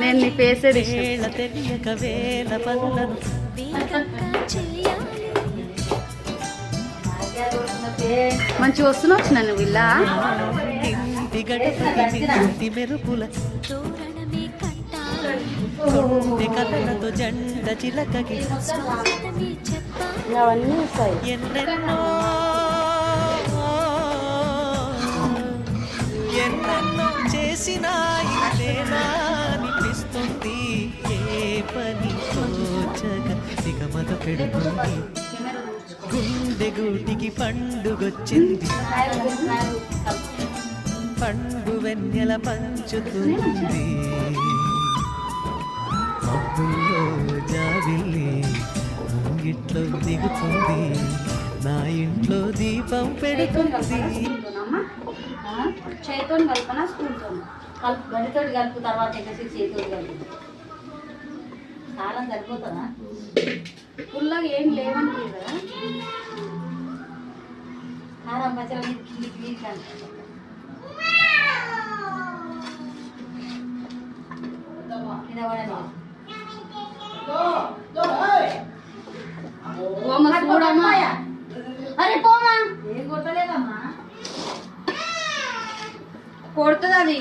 నేను నీ పేసే మంచిగా వస్తున్నావు నన్ను వీళ్ళ మెరుపుల కథలతో జంట చిలకకి అవన్నీ వస్తాయి. ఎన్నెన్నో చేసినా ఇదేనా అనిపిస్తుంది. ఏ పని తోచగా దిగమగ పెడుతుంది. గుండె గూటికి పండుగొచ్చింది. పండు వెన్నెల పంచుతుంది. మబ్బుల్లో జాబిల్లి ముంగిట్లో దిగుతుంది. నా ఇంట్లో దీపం పెడుతుంది. చేతితో కలుపునా స్పూన్తో కలుపు, గడితో కలుపు, తర్వాత ఎక్కేసి చేతితో కలుపు. కాలం సరిపోతుందా? పుల్లగా ఏం లేవనుకుంది కదా. కారం పచ్చడి కిందికి నీళ్ళు అరే పోమా, ఏం కొట్టలేదమ్మా, కొడుతుంది అది.